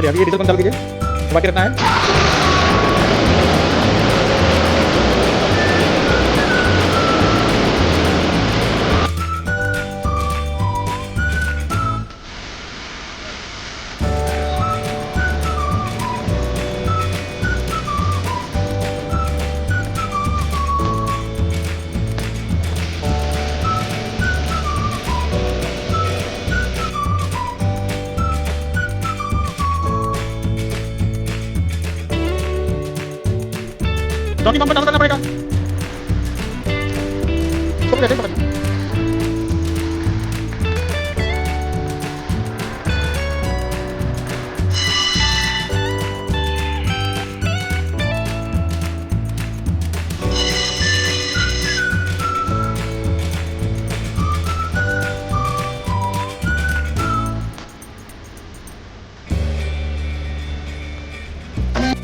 चलिए अभी ये डीजल पंप चालू कीजिए, बाकी रखना है। जॉकी पंप चालू करना पड़ेगा।